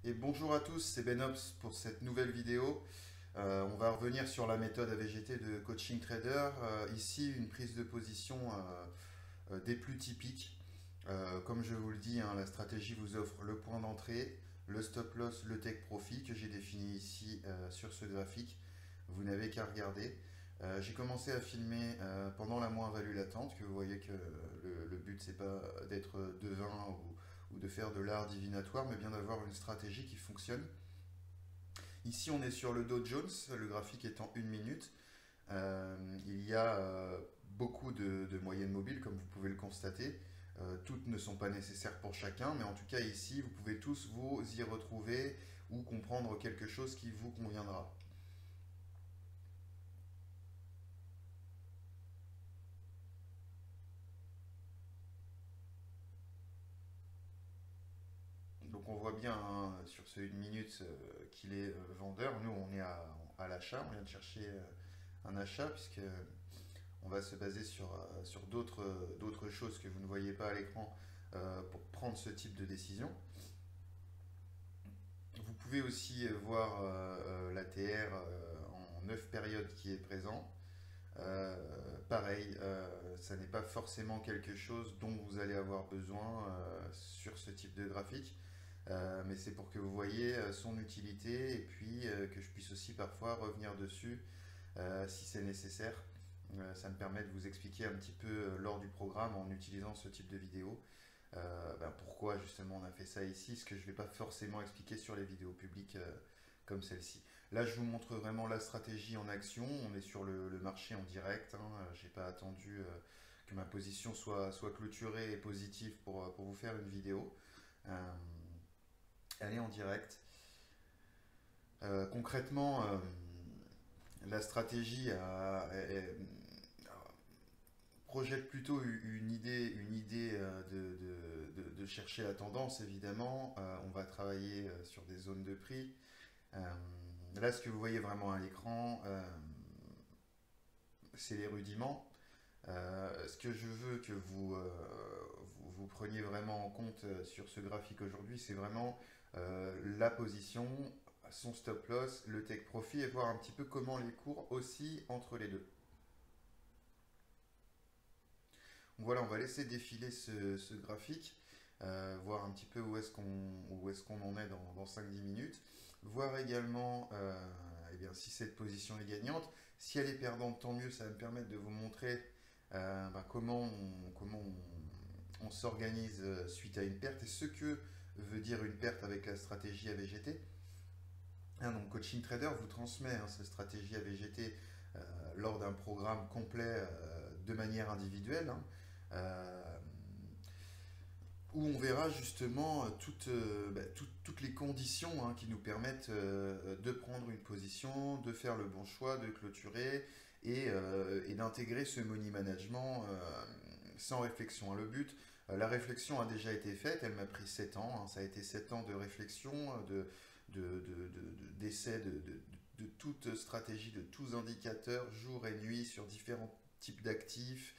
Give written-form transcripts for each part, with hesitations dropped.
Et bonjour à tous, c'est Benops pour cette nouvelle vidéo. On va revenir sur la méthode AVGT de Coaching Trader. Ici, une prise de position des plus typiques. Comme je vous le dis, hein, la stratégie vous offre le point d'entrée, le stop loss, le take profit que j'ai défini ici sur ce graphique. Vous n'avez qu'à regarder. J'ai commencé à filmer pendant la moins-value latente, que vous voyez que le but c'est pas d'être devin ou de faire de l'art divinatoire, mais bien d'avoir une stratégie qui fonctionne. Ici on est sur le Dow Jones, le graphique est en 1 minute. Il y a beaucoup de moyennes mobiles, comme vous pouvez le constater. Toutes ne sont pas nécessaires pour chacun, mais en tout cas ici, vous pouvez tous vous y retrouver ou comprendre quelque chose qui vous conviendra. Donc on voit bien hein, sur ce 1 minute qu'il est vendeur. Nous, on est à l'achat, on vient de chercher un achat, puisque on va se baser sur d'autres choses que vous ne voyez pas à l'écran pour prendre ce type de décision. Vous pouvez aussi voir l'ATR en 9 périodes qui est présent. Pareil, ça n'est pas forcément quelque chose dont vous allez avoir besoin sur ce type de graphique, mais c'est pour que vous voyez son utilité et puis que je puisse aussi parfois revenir dessus si c'est nécessaire. Ça me permet de vous expliquer un petit peu lors du programme en utilisant ce type de vidéo. Pourquoi justement on a fait ça ici, ce que je ne vais pas forcément expliquer sur les vidéos publiques comme celle-ci. Là, je vous montre vraiment la stratégie en action. On est sur le marché en direct. Hein. Je n'ai pas attendu que ma position soit clôturée et positive pour vous faire une vidéo. Elle est en direct. Concrètement, la stratégie projette plutôt une idée de chercher la tendance, évidemment. On va travailler sur des zones de prix. Là, ce que vous voyez vraiment à l'écran, c'est les rudiments. Ce que je veux que vous preniez vraiment en compte sur ce graphique aujourd'hui, c'est vraiment la position, son stop loss, le take profit et voir un petit peu comment les cours oscillent entre les deux. Donc voilà, on va laisser défiler ce graphique, voir un petit peu où est-ce qu'on en est dans 5-10 minutes, voir également eh bien, si cette position est gagnante. Si elle est perdante, tant mieux, ça va me permettre de vous montrer comment on s'organise suite à une perte et ce que veut dire une perte avec la stratégie AVGT. Hein, donc Coaching Trader vous transmet cette stratégie AVGT lors d'un programme complet de manière individuelle. Hein, euh, où on verra justement toutes les conditions hein, qui nous permettent de prendre une position, de faire le bon choix, de clôturer et d'intégrer ce money management sans réflexion. Hein. Le but, la réflexion a déjà été faite, elle m'a pris 7 ans, hein. Ça a été 7 ans de réflexion, d'essai de toute stratégie, de tous indicateurs, jour et nuit, sur différents types d'actifs,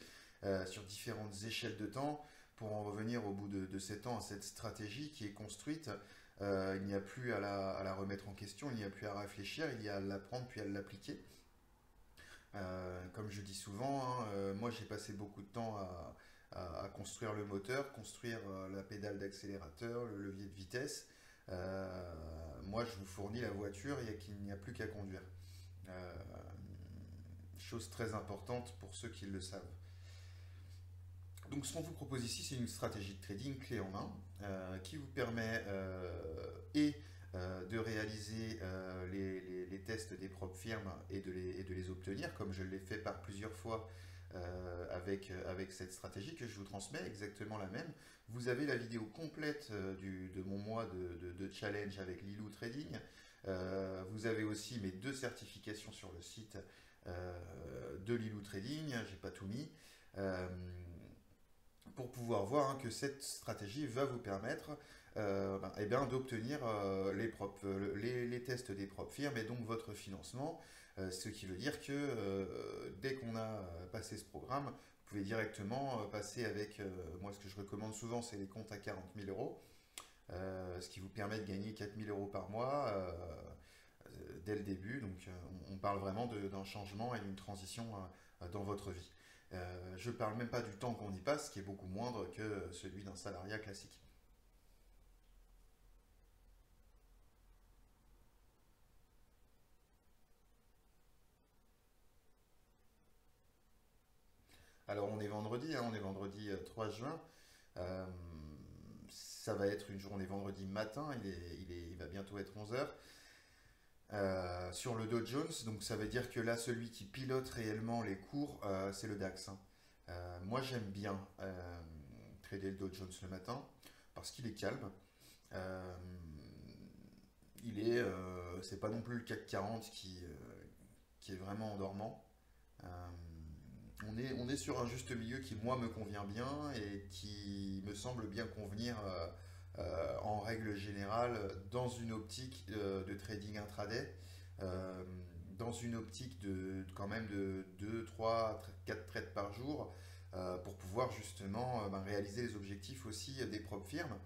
sur différentes échelles de temps pour en revenir au bout de 7 ans à cette stratégie qui est construite. Il n'y a plus à la remettre en question, il n'y a plus à réfléchir, il y a à l'apprendre puis à l'appliquer. Comme je dis souvent, hein, moi j'ai passé beaucoup de temps à construire le moteur, construire la pédale d'accélérateur, le levier de vitesse. Moi je vous fournis la voiture, il n'y a plus qu'à conduire. Euh, Chose très importante pour ceux qui le savent. Donc ce qu'on vous propose ici, c'est une stratégie de trading clé en main qui vous permet de réaliser les tests des propres firmes et de les obtenir, comme je l'ai fait par plusieurs fois avec cette stratégie que je vous transmets, exactement la même. Vous avez la vidéo complète de mon mois de challenge avec Lilou Trading. Vous avez aussi mes 2 certifications sur le site de Lilou Trading, j'ai pas tout mis. Euh, pour pouvoir voir hein, que cette stratégie va vous permettre eh bien, d'obtenir les tests des propres firmes et donc votre financement, ce qui veut dire que dès qu'on a passé ce programme, vous pouvez directement passer avec, moi ce que je recommande souvent c'est les comptes à 40 000 euros, ce qui vous permet de gagner 4000 euros par mois dès le début. Donc on parle vraiment d'un changement et d'une transition dans votre vie. Je ne parle même pas du temps qu'on y passe, qui est beaucoup moindre que celui d'un salariat classique. Alors on est vendredi, hein, on est vendredi 3 juin. Euh, Ça va être une journée vendredi matin, il va bientôt être 11 heures. Sur le Dow Jones, donc ça veut dire que là, celui qui pilote réellement les cours, c'est le DAX, hein. Moi, j'aime bien trader le Dow Jones le matin parce qu'il est calme. Euh, c'est pas non plus le CAC 40 qui est vraiment endormant. Euh, on est sur un juste milieu qui, moi, me convient bien et qui me semble bien convenir en règle générale dans une optique de trading intraday, euh, dans une optique quand même de 2, 3, 4 trades par jour pour pouvoir justement ben, réaliser les objectifs aussi des propres firmes.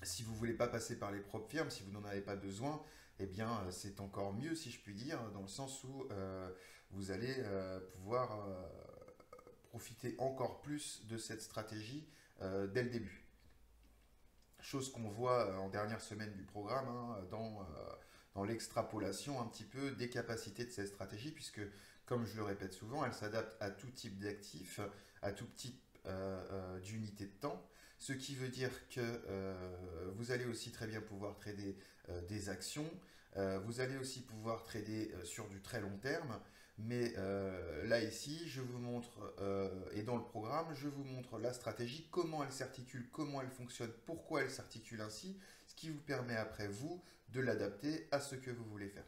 Si vous ne voulez pas passer par les propres firmes, si vous n'en avez pas besoin, eh bien c'est encore mieux si je puis dire, dans le sens où vous allez pouvoir profiter encore plus de cette stratégie dès le début. Chose qu'on voit en dernière semaine du programme, hein, dans l'extrapolation un petit peu des capacités de cette stratégie, puisque, comme je le répète souvent, elle s'adapte à tout type d'actifs, à tout type d'unité de temps, ce qui veut dire que vous allez aussi très bien pouvoir trader des actions, vous allez aussi pouvoir trader sur du très long terme, mais là ici, je vous montre, et dans le programme, je vous montre la stratégie, comment elle s'articule, comment elle fonctionne, pourquoi elle s'articule ainsi, ce qui vous permet après vous de l'adapter à ce que vous voulez faire.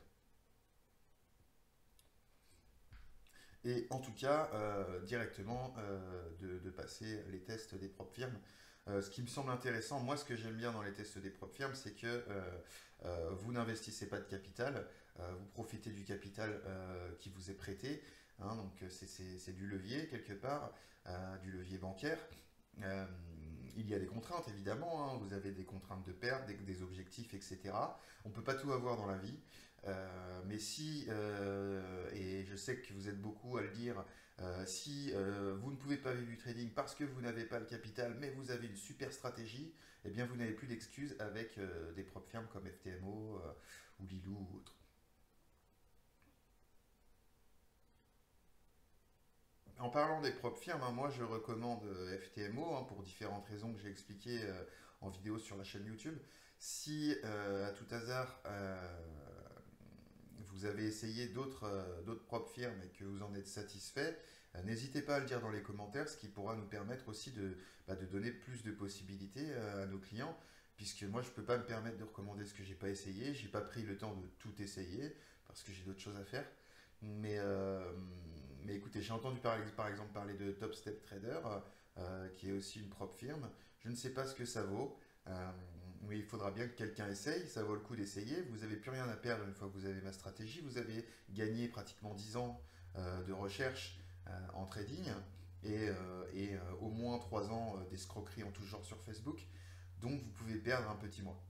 Et en tout cas, directement de passer les tests des propres firmes. Ce qui me semble intéressant, moi ce que j'aime bien dans les tests des propres firmes, c'est que vous n'investissez pas de capital, vous profitez du capital qui vous est prêté, hein, donc c'est du levier quelque part, du levier bancaire. Euh, il y a des contraintes évidemment, hein, vous avez des contraintes de perte, des objectifs, etc. On ne peut pas tout avoir dans la vie, mais si, et je sais que vous êtes beaucoup à le dire, si vous ne pouvez pas vivre du trading parce que vous n'avez pas le capital, mais vous avez une super stratégie, eh bien vous n'avez plus d'excuses avec des propres firmes comme FTMO ou Lilou ou autres. En parlant des propres firmes, hein, moi je recommande FTMO hein, pour différentes raisons que j'ai expliquées en vidéo sur la chaîne YouTube. Si à tout hasard vous avez essayé d'autres propres firmes et que vous en êtes satisfait, n'hésitez pas à le dire dans les commentaires, ce qui pourra nous permettre aussi de donner plus de possibilités à nos clients, puisque moi je ne peux pas me permettre de recommander ce que j'ai pas essayé, j'ai pas pris le temps de tout essayer, parce que j'ai d'autres choses à faire. Mais, mais écoutez, j'ai entendu par exemple parler de Top Step Trader, qui est aussi une propre firme. Je ne sais pas ce que ça vaut. Mais il faudra bien que quelqu'un essaye, ça vaut le coup d'essayer. Vous n'avez plus rien à perdre une fois que vous avez ma stratégie. Vous avez gagné pratiquement 10 ans de recherche en trading et au moins 3 ans d'escroquerie en tout genre sur Facebook. Donc vous pouvez perdre un petit mois.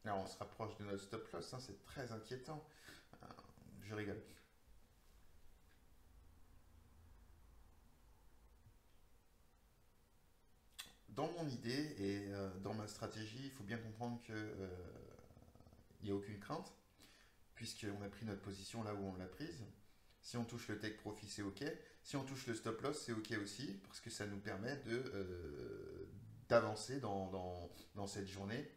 Alors on se rapproche de notre stop loss, hein, c'est très inquiétant. Euh, je rigole. Dans mon idée et dans ma stratégie, il faut bien comprendre que il n'y a aucune crainte, puisqu'on a pris notre position là où on l'a prise. Si on touche le take profit, c'est OK. Si on touche le stop loss, c'est OK aussi, parce que ça nous permet d'avancer dans cette journée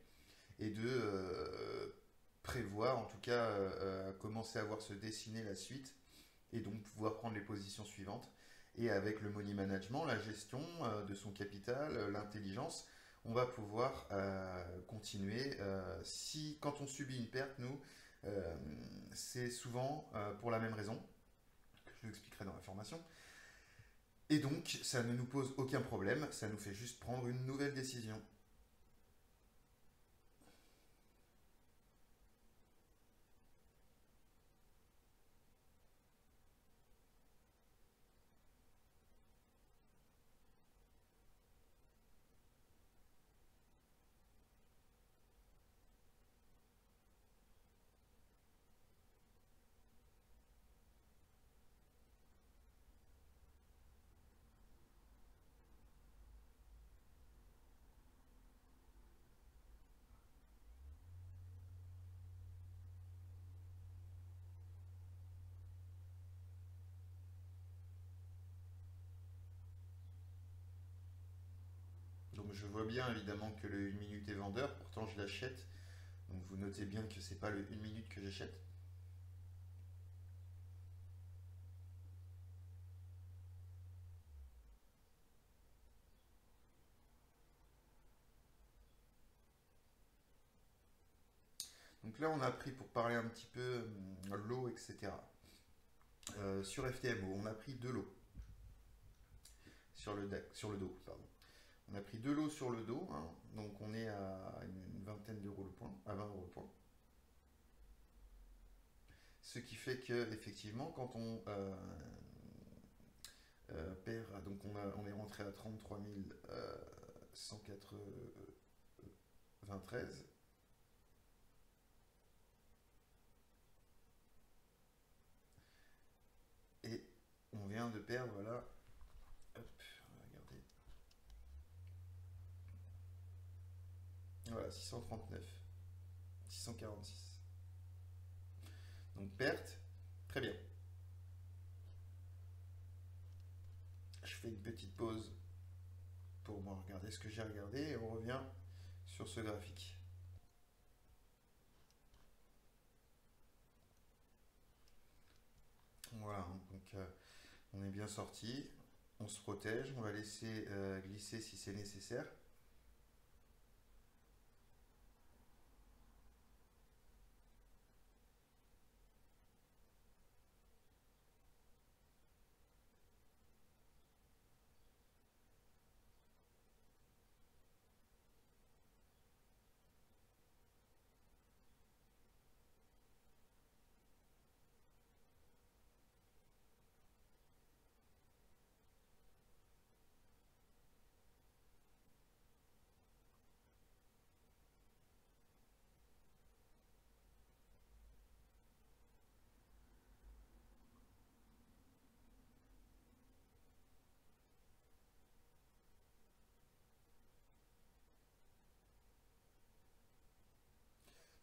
et de prévoir, en tout cas, commencer à voir se dessiner la suite et donc pouvoir prendre les positions suivantes. Et avec le money management, la gestion de son capital, l'intelligence, on va pouvoir continuer. Si quand on subit une perte, nous, euh, c'est souvent pour la même raison, que je vous expliquerai dans la formation. Et donc, ça ne nous pose aucun problème, ça nous fait juste prendre une nouvelle décision. Donc je vois bien évidemment que le 1 minute est vendeur, pourtant je l'achète. Donc vous notez bien que c'est pas le 1 minute que j'achète. Donc là on a pris pour parler un petit peu l'eau, etc. Sur FTMO, on a pris de l'eau sur le dos, pardon. On a pris de l'eau sur le dos, hein, donc on est à une vingtaine d'euros le point, à 20 euros le point. Ce qui fait que effectivement, quand on perd, donc on est rentré à 33 193. Et on vient de perdre là, hop, regardez, voilà, 639, 646. Donc perte, très bien. Je fais une petite pause pour moi regarder ce que j'ai regardé et on revient sur ce graphique. Voilà, donc on est bien sorti, on se protège, on va laisser glisser si c'est nécessaire.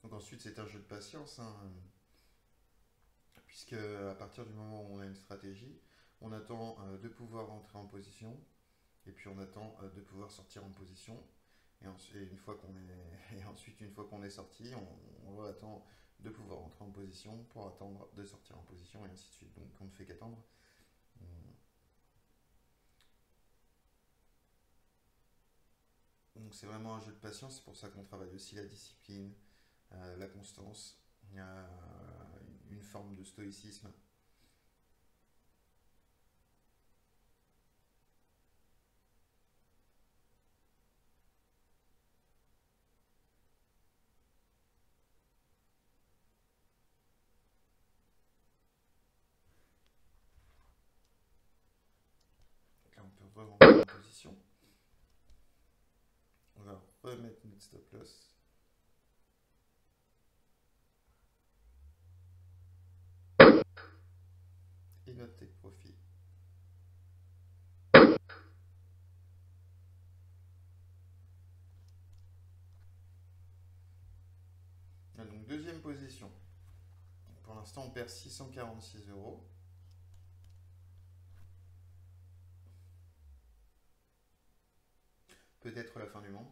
Donc ensuite c'est un jeu de patience, hein, puisque à partir du moment où on a une stratégie, on attend de pouvoir entrer en position, et puis on attend de pouvoir sortir en position, et une fois qu'on est, et ensuite une fois qu'on est sorti, on attend de pouvoir entrer en position pour attendre de sortir en position, et ainsi de suite. Donc on ne fait qu'attendre. Donc c'est vraiment un jeu de patience, c'est pour ça qu'on travaille aussi la discipline, la constance, une forme de stoïcisme. Donc là on peut vraiment en position. On va remettre notre stop loss. Et notre take profit. Ah, donc deuxième position. Pour l'instant on perd 646 euros. Peut-être la fin du monde.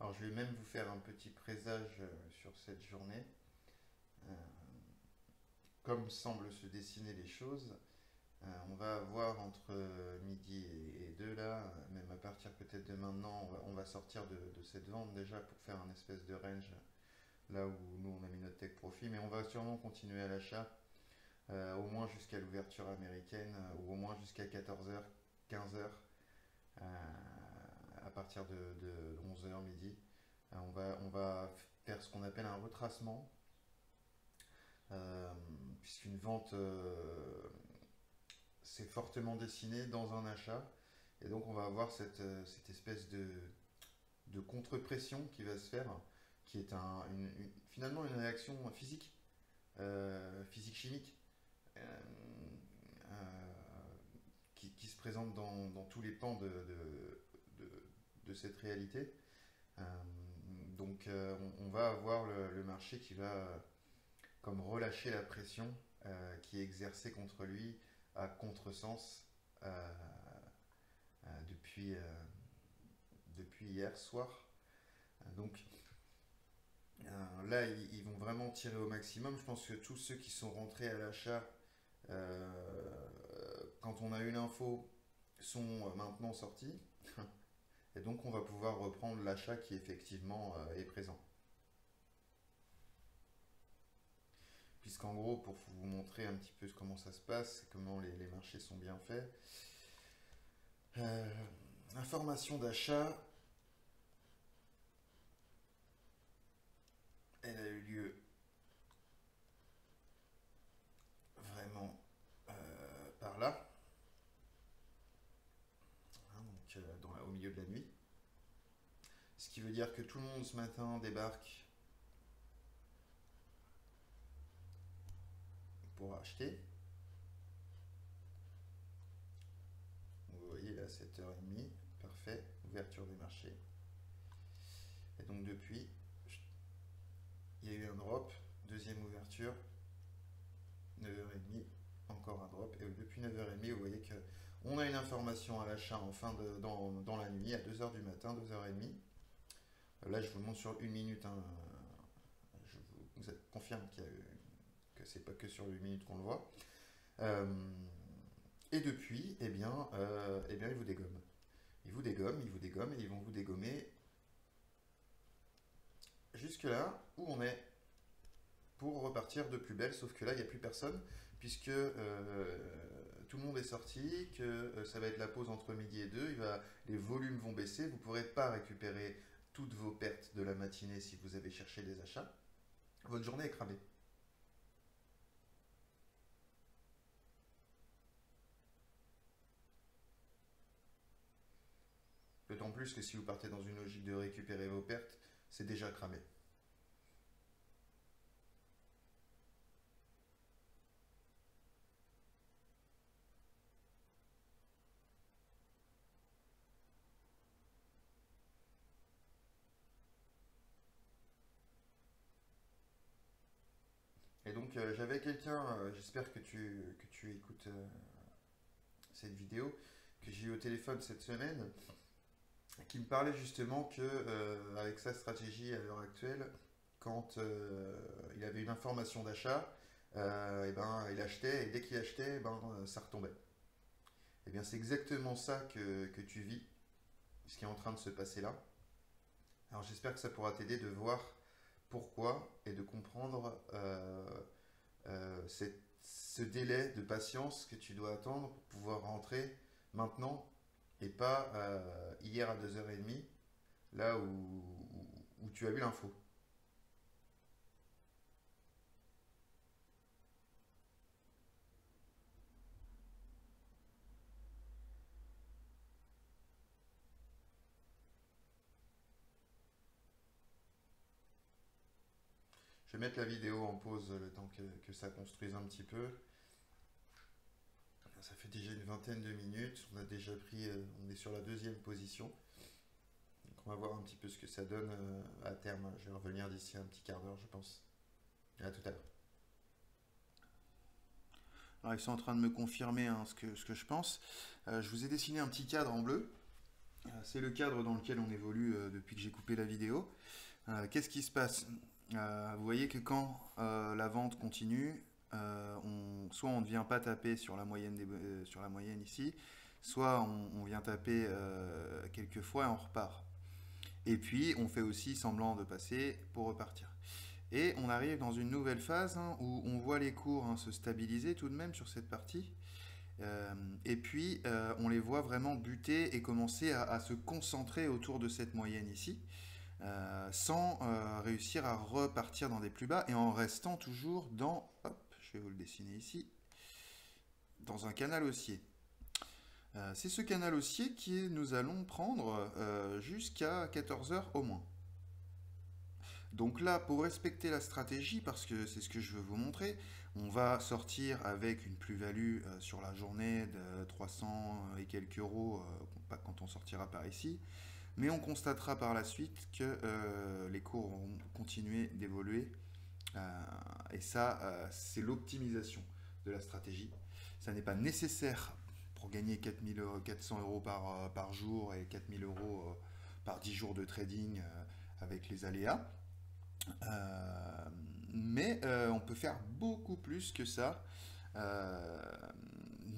Alors je vais même vous faire un petit présage sur cette journée. Euh, Comme semblent se dessiner les choses, on va avoir entre midi et 2 là, même à partir peut-être de maintenant, on va sortir de cette vente déjà pour faire un espèce de range là où nous on a mis notre take profit, mais on va sûrement continuer à l'achat au moins jusqu'à l'ouverture américaine ou au moins jusqu'à 14h, 15h à partir de 11h midi. On va faire ce qu'on appelle un retracement, euh, puisqu'une vente s'est fortement dessinée dans un achat. Et donc on va avoir cette espèce de contre-pression qui va se faire, qui est finalement une réaction physique, physique-chimique, euh, qui se présente dans tous les pans de cette réalité. Euh, on va avoir le marché qui va comme relâcher la pression qui est exercée contre lui à contresens euh, depuis hier soir. Donc là, ils vont vraiment tirer au maximum. Je pense que tous ceux qui sont rentrés à l'achat quand on a eu l'info sont maintenant sortis. Et donc on va pouvoir reprendre l'achat qui effectivement est présent. Puisqu'en gros, pour vous montrer un petit peu comment ça se passe, comment les marchés sont bien faits, information d'achat, elle a eu lieu vraiment par là, hein, donc au milieu de la nuit. Ce qui veut dire que tout le monde ce matin débarque pour acheter. Vous voyez là 7h30, parfait, ouverture des marchés. Et donc depuis, il y a eu un drop, deuxième ouverture, 9h30, encore un drop. Et depuis 9h30, vous voyez qu'on a une information à l'achat dans la nuit, à 2h du matin, 2h30. Là, je vous montre sur une minute. Hein, je vous confirme que c'est pas que sur une minute qu'on le voit. Et depuis, ils vous dégomment. Ils vous dégomment, ils vous dégomment et ils vont vous dégommer jusque là où on est pour repartir de plus belle, sauf que là, il n'y a plus personne, puisque tout le monde est sorti, que ça va être la pause entre midi et 2, les volumes vont baisser, vous ne pourrez pas récupérer toutes vos pertes de la matinée si vous avez cherché des achats. Votre journée est cramée. D'autant plus que si vous partez dans une logique de récupérer vos pertes, c'est déjà cramé. Et donc j'avais quelqu'un, j'espère que tu écoutes cette vidéo, que j'ai eu au téléphone cette semaine, qui me parlait justement que avec sa stratégie à l'heure actuelle, quand il avait une information d'achat, il achetait et dès qu'il achetait, ça retombait. Et bien c'est exactement ça que tu vis, ce qui est en train de se passer là. Alors j'espère que ça pourra t'aider de voir pourquoi et de comprendre ce délai de patience que tu dois attendre pour pouvoir rentrer maintenant et pas hier à 2h30, là où tu as eu l'info. Je vais mettre la vidéo en pause le temps que ça construise un petit peu. Ça fait déjà une vingtaine de minutes. On a déjà pris, on est sur la deuxième position. Donc on va voir un petit peu ce que ça donne à terme. Je vais revenir d'ici un petit quart d'heure, je pense. À tout à l'heure. Alors ils sont en train de me confirmer hein, ce que je pense. Je vous ai dessiné un petit cadre en bleu. C'est le cadre dans lequel on évolue depuis que j'ai coupé la vidéo. Qu'est-ce qui se passe? Vous voyez que quand la vente continue, soit on ne vient pas taper sur la moyenne, sur la moyenne ici, soit on vient taper quelques fois et on repart. Et puis on fait aussi semblant de passer pour repartir. Et on arrive dans une nouvelle phase où on voit les cours se stabiliser tout de même sur cette partie. Et puis on les voit vraiment buter et commencer à se concentrer autour de cette moyenne ici, sans réussir à repartir dans des plus bas et en restant toujours dans, hop, je vais vous le dessiner ici, dans un canal haussier. C'est ce canal haussier que nous allons prendre jusqu'à 14 heures au moins. Donc là, pour respecter la stratégie, parce que c'est ce que je veux vous montrer, on va sortir avec une plus-value sur la journée de 300 et quelques euros, pas quand on sortira par ici, mais on constatera par la suite que les cours vont continuer d'évoluer, et ça, c'est l'optimisation de la stratégie. Ça n'est pas nécessaire pour gagner 400 euros par jour et 4000 euros par 10 jours de trading avec les aléas. Mais on peut faire beaucoup plus que ça,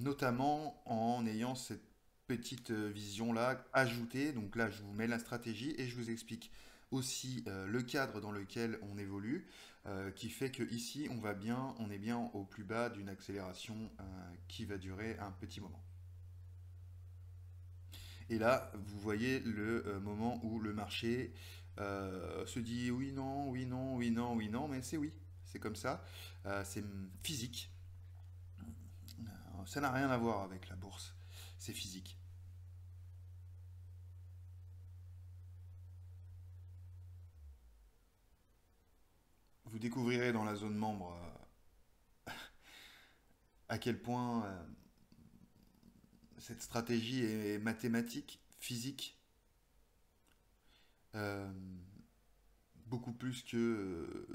notamment en ayant cette petite vision là ajoutée. Donc là, je vous mets la stratégie et je vous explique aussi le cadre dans lequel on évolue, qui fait que ici on est bien au plus bas d'une accélération qui va durer un petit moment. Et là, vous voyez le moment où le marché se dit oui, non, oui, non, oui, non, oui, non, mais c'est oui, c'est comme ça, c'est physique. Ça n'a rien à voir avec la bourse, c'est physique. Vous découvrirez dans la zone membre à quel point cette stratégie est mathématique, physique, euh, beaucoup plus que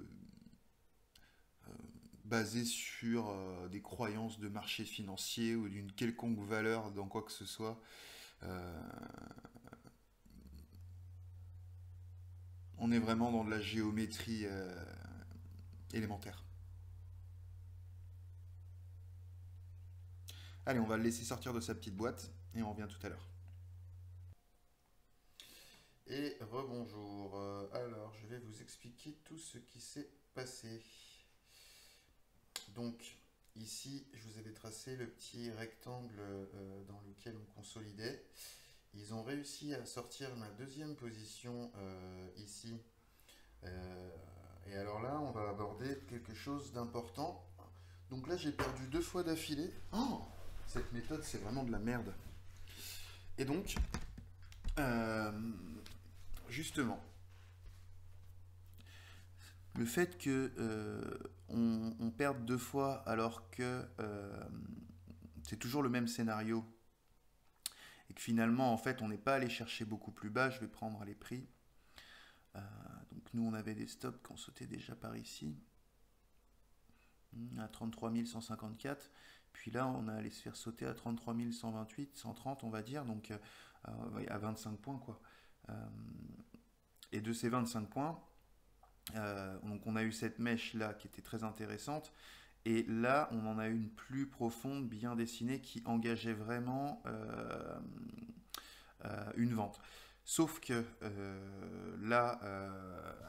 basée sur des croyances de marché financier ou d'une quelconque valeur dans quoi que ce soit. Euh, on est vraiment dans de la géométrie élémentaire. Allez, on va le laisser sortir de sa petite boîte et on revient tout à l'heure. Et rebonjour. Alors, je vais vous expliquer tout ce qui s'est passé. Donc, ici, je vous avais tracé le petit rectangle dans lequel on consolidait. Ils ont réussi à sortir ma deuxième position ici. Et alors là, on va aborder quelque chose d'important. Donc là, j'ai perdu 2 fois d'affilée. Oh, cette méthode, c'est vraiment de la merde. Et donc, justement, le fait que on perde 2 fois alors que c'est toujours le même scénario et que finalement, en fait, on n'est pas allé chercher beaucoup plus bas, je vais prendre les prix. Donc nous, on avait des stops qu'on sautait déjà par ici, à 33 154. Puis là, on a allé se faire sauter à 33 128, 130, on va dire, donc à 25 points, quoi. Et de ces 25 points, donc on a eu cette mèche là qui était très intéressante. Et là, on en a une plus profonde, bien dessinée, qui engageait vraiment une vente. Sauf que là,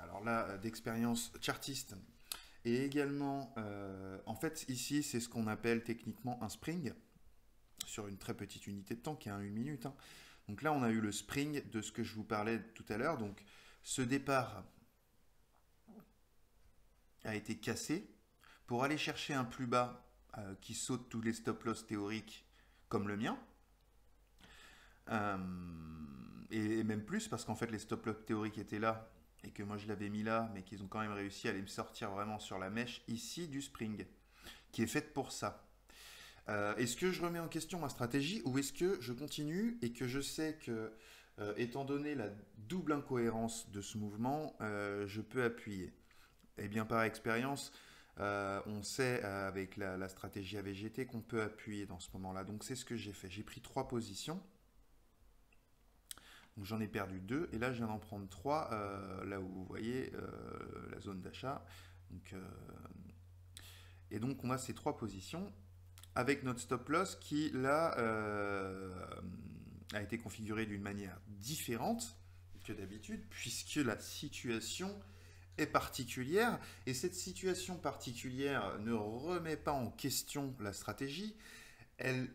alors là, d'expérience chartiste, et également, en fait, ici, c'est ce qu'on appelle techniquement un spring, sur une très petite unité de temps, qui est 1 minute. Donc là, on a eu le spring de ce que je vous parlais tout à l'heure. Donc, ce départ a été cassé pour aller chercher un plus bas qui saute tous les stop-loss théoriques comme le mien. Et même plus parce qu'en fait les stop-loss théoriques étaient là et que moi je l'avais mis là, mais qu'ils ont quand même réussi à aller me sortir vraiment sur la mèche ici du spring qui est faite pour ça. Est-ce que je remets en question ma stratégie ou est-ce que je continue et que je sais que étant donné la double incohérence de ce mouvement, je peux appuyer? Eh bien par expérience, on sait avec la stratégie AVGT qu'on peut appuyer dans ce moment-là. Donc c'est ce que j'ai fait. J'ai pris 3 positions. Donc j'en ai perdu 2 et là je viens d'en prendre 3 là où vous voyez la zone d'achat. Donc, et donc on a ces 3 positions avec notre stop loss qui là a été configuré d'une manière différente que d'habitude puisque la situation est particulière et cette situation particulière ne remet pas en question la stratégie.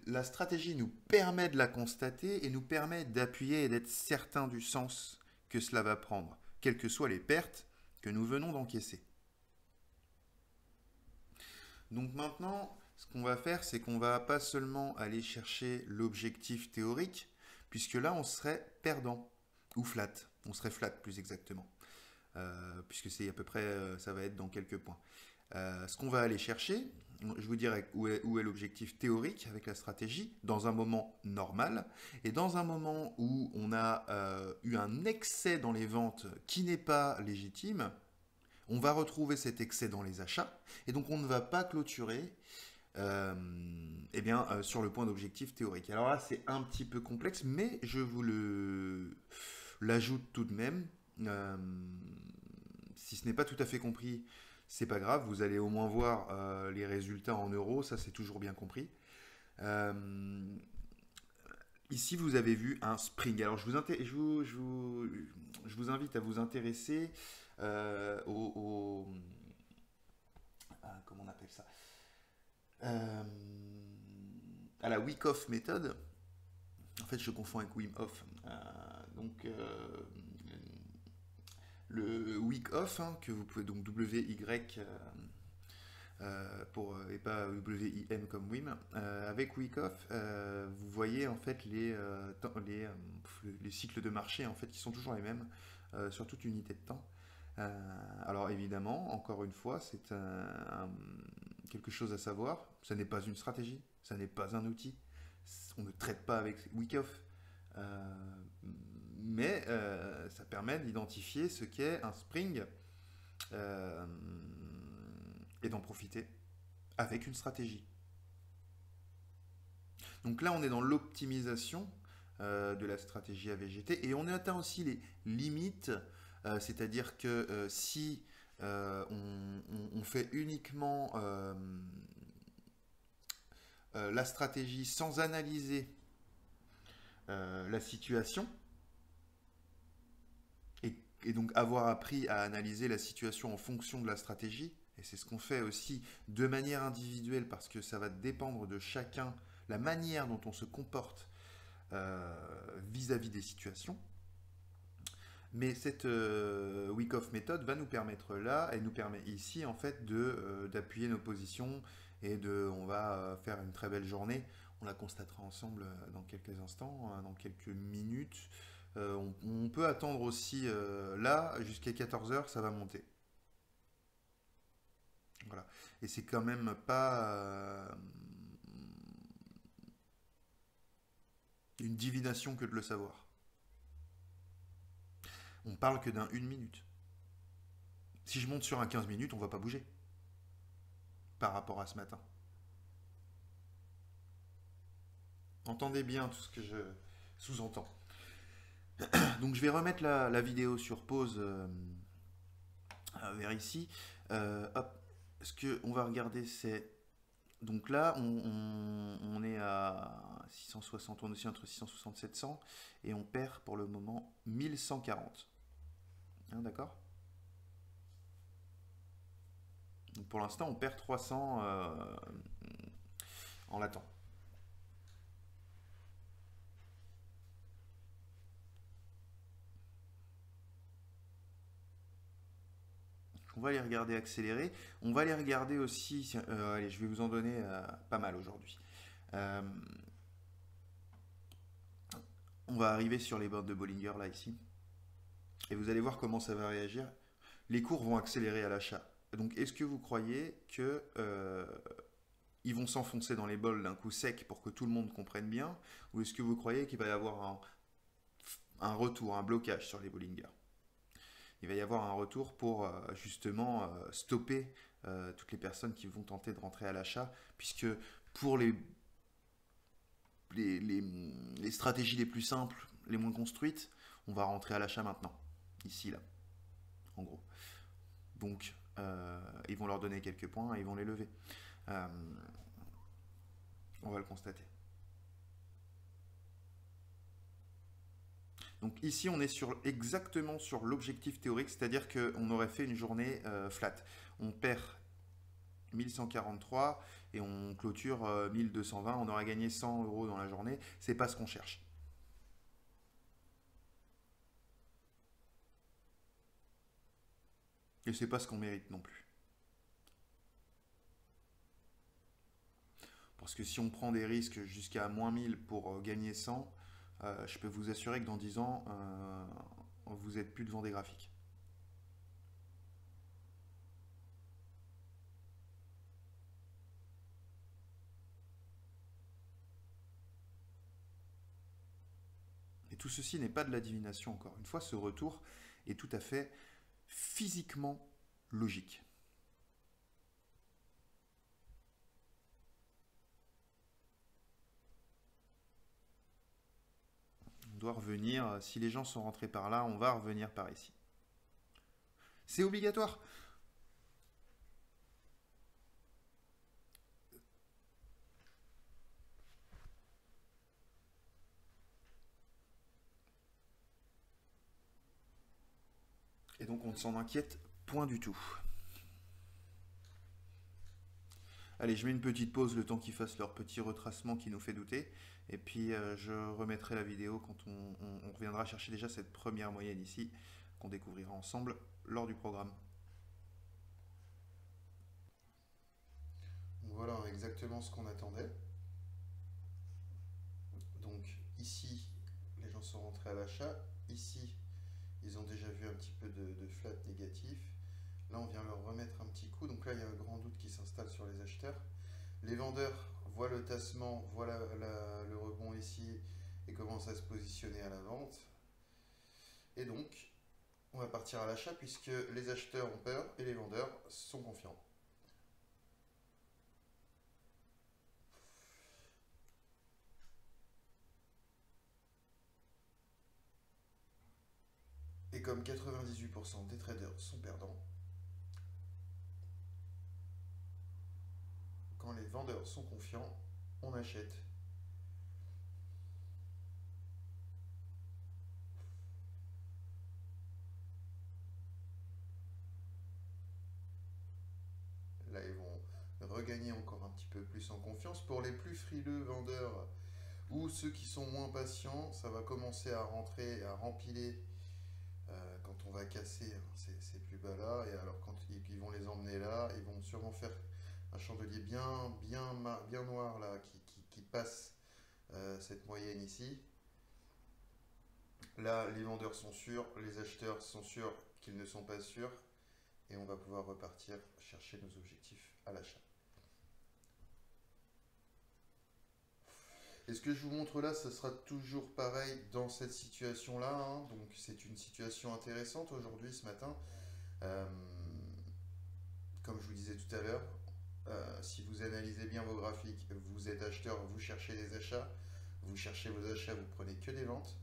La stratégie nous permet de la constater et nous permet d'appuyer et d'être certain du sens que cela va prendre, quelles que soient les pertes que nous venons d'encaisser. Donc maintenant, ce qu'on va faire, c'est qu'on va pas seulement aller chercher l'objectif théorique, puisque là, on serait perdant, ou flat, on serait flat plus exactement, puisque c'est à peu près, ça va être dans quelques points. Ce qu'on va aller chercher, je vous dirai où est l'objectif théorique avec la stratégie, dans un moment normal, et dans un moment où on a eu un excès dans les ventes qui n'est pas légitime, on va retrouver cet excès dans les achats, et donc on ne va pas clôturer sur le point d'objectif théorique. Alors là, c'est un petit peu complexe, mais je vous l'ajoute tout de même. Si ce n'est pas tout à fait compris, c'est pas grave, vous allez au moins voir les résultats en euros, ça c'est toujours bien compris. Ici, vous avez vu un spring. Alors, je vous invite à vous intéresser comment on appelle ça, à la Wyckoff méthode. En fait, je confonds avec Wim Hof. Le Wyckoff, hein, que vous pouvez donc W-Y et pas W-I-M comme Wim. Avec Wyckoff, vous voyez en fait les cycles de marché en fait qui sont toujours les mêmes sur toute unité de temps. Alors évidemment, encore une fois, c'est quelque chose à savoir. Ça n'est pas une stratégie, ça n'est pas un outil. On ne traite pas avec Wyckoff. Mais ça permet d'identifier ce qu'est un spring et d'en profiter avec une stratégie. Donc là, on est dans l'optimisation de la stratégie AVGT et on atteint aussi les limites, c'est-à-dire que si on fait uniquement la stratégie sans analyser la situation, et donc avoir appris à analyser la situation en fonction de la stratégie, et c'est ce qu'on fait aussi de manière individuelle parce que ça va dépendre de chacun, la manière dont on se comporte vis-à-vis des situations. Mais cette Wyckoff méthode va nous permettre là, elle nous permet ici en fait d'appuyer nos positions et on va faire une très belle journée. On la constatera ensemble dans quelques instants, dans quelques minutes. On peut attendre aussi là, jusqu'à 14 h, ça va monter. Voilà. Et c'est quand même pas une divination que de le savoir. On parle que d'un 1 minute. Si je monte sur un 15 minutes, on ne va pas bouger par rapport à ce matin. Entendez bien tout ce que je sous-entends. Donc je vais remettre la vidéo sur pause vers ici. Hop. Ce qu'on va regarder, c'est... Donc là, on est à 660, on est aussi entre 660 et 700, et on perd pour le moment 1140. Hein, d'accord? Donc pour l'instant, on perd 300 en latent. On va les regarder accélérer. On va les regarder aussi... allez, je vais vous en donner pas mal aujourd'hui. On va arriver sur les bords de Bollinger, là, ici. Et vous allez voir comment ça va réagir. Les cours vont accélérer à l'achat. Donc, est-ce que vous croyez que ils vont s'enfoncer dans les bols d'un coup sec pour que tout le monde comprenne bien? Ou est-ce que vous croyez qu'il va y avoir un retour, un blocage sur les Bollinger? Il va y avoir un retour pour justement stopper toutes les personnes qui vont tenter de rentrer à l'achat, puisque pour les stratégies les plus simples, les moins construites, On va rentrer à l'achat maintenant, ici, là, en gros. Donc, ils vont leur donner quelques points et ils vont les lever. On va le constater. Donc ici, on est exactement sur l'objectif théorique, c'est-à-dire qu'on aurait fait une journée flat. On perd 1143 et on clôture 1220, on aurait gagné 100 € dans la journée. C'est pas ce qu'on cherche. Et c'est pas ce qu'on mérite non plus. Parce que si on prend des risques jusqu'à moins 1000 pour gagner 100, je peux vous assurer que dans 10 ans, vous n'êtes plus devant des graphiques. Et tout ceci n'est pas de la divination, encore une fois. Ce retour est tout à fait physiquement logique. On doit revenir, si les gens sont rentrés par là, on va revenir par ici. C'est obligatoire. Et donc on ne s'en inquiète point du tout. Allez, je mets une petite pause le temps qu'ils fassent leur petit retracement qui nous fait douter. Et puis je remettrai la vidéo quand on reviendra chercher déjà cette première moyenne ici, qu'on découvrira ensemble lors du programme. Voilà exactement ce qu'on attendait. Donc ici, les gens sont rentrés à l'achat. Ici, ils ont déjà vu un petit peu de flat négatif. Là, on vient leur remettre un petit coup. Donc là, il y a un grand doute qui s'installe sur les acheteurs. Les vendeurs voient le tassement, voient le rebond ici et commencent à se positionner à la vente. Et donc, on va partir à l'achat puisque les acheteurs ont peur et les vendeurs sont confiants. Et comme 98% des traders sont perdants, quand les vendeurs sont confiants, on achète. Là, ils vont regagner encore un petit peu plus en confiance. Pour les plus frileux vendeurs ou ceux qui sont moins patients, ça va commencer à rentrer, à rempiler quand on va casser ces plus bas là. Et alors, quand ils vont les emmener là, ils vont sûrement faire un chandelier bien noir là qui passe cette moyenne ici. Là, les vendeurs sont sûrs, les acheteurs sont sûrs qu'ils ne sont pas sûrs. Et on va pouvoir repartir chercher nos objectifs à l'achat. Et ce que je vous montre là, ce sera toujours pareil dans cette situation-là, hein. Donc c'est une situation intéressante aujourd'hui, ce matin. Euh, Comme je vous disais tout à l'heure, si vous analysez bien vos graphiques, vous êtes acheteur, vous cherchez des achats, vous cherchez vos achats, vous prenez que des ventes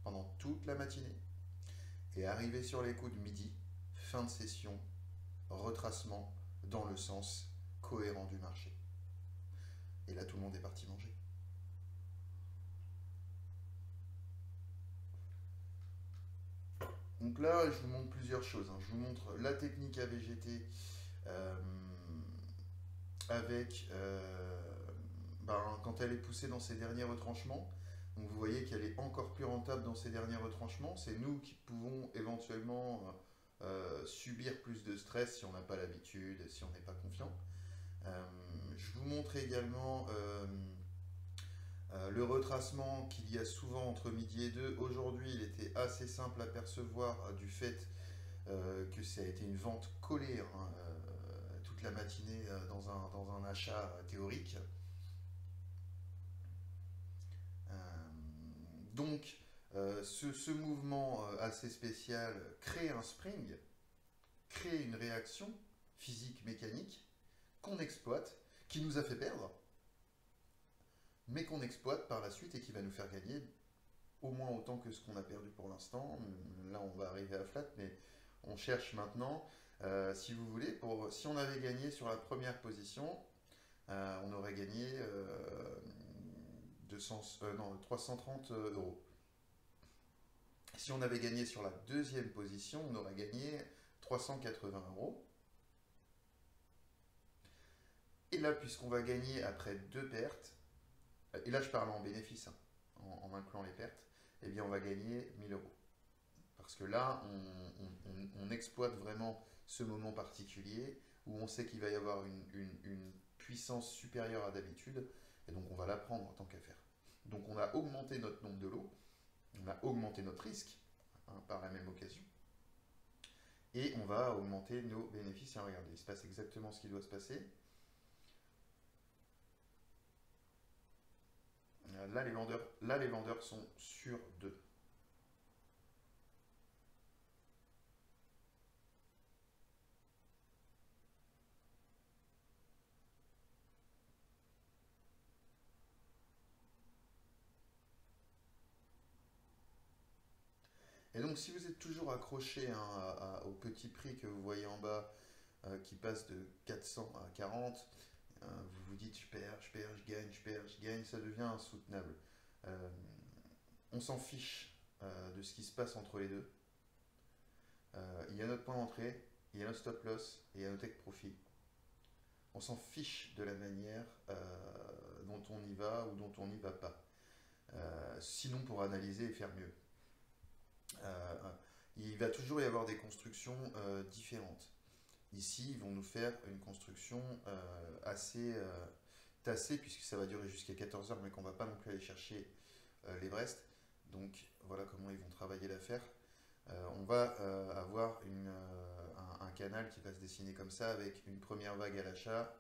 pendant toute la matinée. Et arrivé sur les coups de midi, fin de session, retracement dans le sens cohérent du marché. Et là, tout le monde est parti manger. Donc là, je vous montre plusieurs choses, hein. Je vous montre la technique AVGT euh, avec quand elle est poussée dans ses derniers retranchements. Donc vous voyez qu'elle est encore plus rentable dans ses derniers retranchements. C'est nous qui pouvons éventuellement subir plus de stress si on n'a pas l'habitude, si on n'est pas confiant. Je vous montre également le retracement qu'il y a souvent entre midi et 2. Aujourd'hui, il était assez simple à percevoir du fait que ça a été une vente collée, hein, toute la matinée dans un achat théorique. Donc, ce mouvement assez spécial crée un spring, crée une réaction physique, mécanique, qu'on exploite, qui nous a fait perdre, mais qu'on exploite par la suite et qui va nous faire gagner au moins autant que ce qu'on a perdu pour l'instant. Là, on va arriver à flat, mais on cherche maintenant. Si vous voulez, si on avait gagné sur la première position, on aurait gagné 330 euros. Si on avait gagné sur la deuxième position, on aurait gagné 380 euros. Et là, puisqu'on va gagner après deux pertes, et là je parle en bénéfice, hein, en incluant les pertes, eh bien on va gagner 1000 euros. Parce que là, on exploite vraiment ce moment particulier où on sait qu'il va y avoir une puissance supérieure à d'habitude, et donc on va la prendre en tant qu'affaire. Donc on a augmenté notre nombre de lots, on a augmenté notre risque, hein, par la même occasion, et on va augmenter nos bénéfices. Et regardez, il se passe exactement ce qui doit se passer. Là, les vendeurs sont sur 2. Et donc, si vous êtes toujours accroché, hein, au petit prix que vous voyez en bas, qui passe de 400 à 40, vous vous dites je perds, je perds, je gagne, je perds, je gagne, ça devient insoutenable. Euh, on s'en fiche de ce qui se passe entre les deux. Il y a notre point d'entrée, il y a notre stop loss et il y a notre take profit. On s'en fiche de la manière dont on y va ou dont on n'y va pas. Sinon, pour analyser et faire mieux. Il va toujours y avoir des constructions différentes. Ici, ils vont nous faire une construction assez tassée, puisque ça va durer jusqu'à 14 heures, mais qu'on ne va pas non plus aller chercher l'Everest. Donc voilà comment ils vont travailler l'affaire. On va avoir un canal qui va se dessiner comme ça, avec une première vague à l'achat,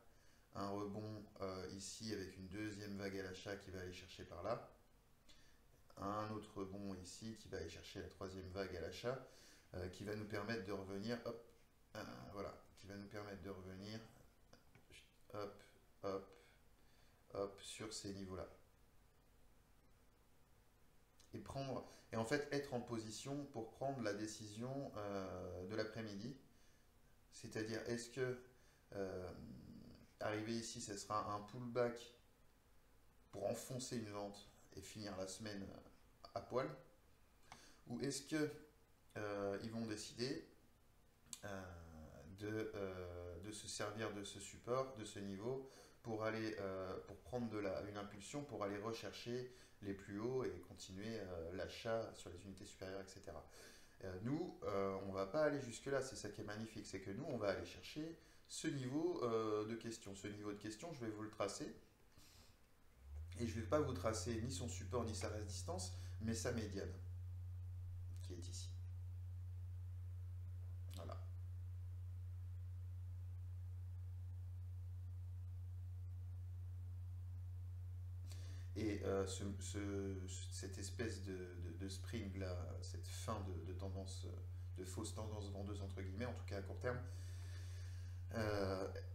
un rebond ici avec une deuxième vague à l'achat qui va aller chercher par là, un autre rebond ici qui va aller chercher la troisième vague à l'achat, qui va nous permettre de revenir, hop, voilà, qui va nous permettre de revenir, hop, hop, hop, sur ces niveaux-là. Et en fait être en position pour prendre la décision de l'après-midi, c'est-à-dire est-ce que arriver ici, ce sera un pullback pour enfoncer une vente et finir la semaine à poil, ou est-ce que ils vont décider de se servir de ce support, de ce niveau, pour aller pour prendre une impulsion, pour aller rechercher les plus hauts et continuer l'achat sur les unités supérieures, etc. Nous, on ne va pas aller jusque-là, c'est ça qui est magnifique, c'est que nous, on va aller chercher ce niveau de question. Ce niveau de question, je vais vous le tracer, et je ne vais pas vous tracer ni son support ni sa résistance, mais sa médiane, qui est ici. Voilà. Et cette espèce de spring là, cette fin de tendance, de fausse tendance vendeuse entre guillemets, en tout cas à court terme,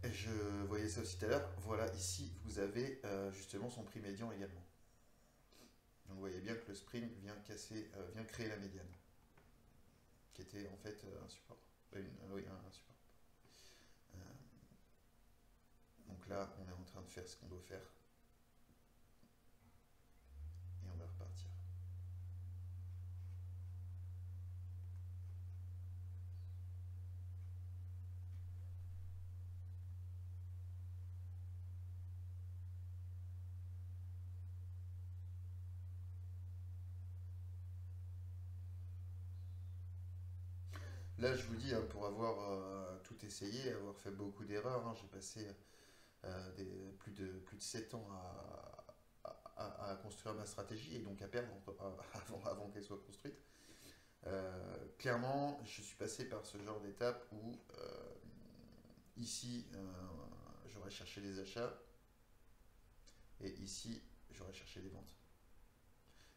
je voyais ça aussi tout à l'heure. Voilà, ici vous avez justement son prix médian également. Donc vous voyez bien que le spring vient créer la médiane, qui était en fait un support. Oui, un support. Donc là, on est en train de faire ce qu'on doit faire. Et on va repartir. Là, je vous dis, hein, pour avoir tout essayé, avoir fait beaucoup d'erreurs, hein, j'ai passé plus de 7 ans à construire ma stratégie et donc à perdre avant qu'elle soit construite. Clairement, je suis passé par ce genre d'étape où ici, j'aurais cherché des achats et ici, j'aurais cherché des ventes.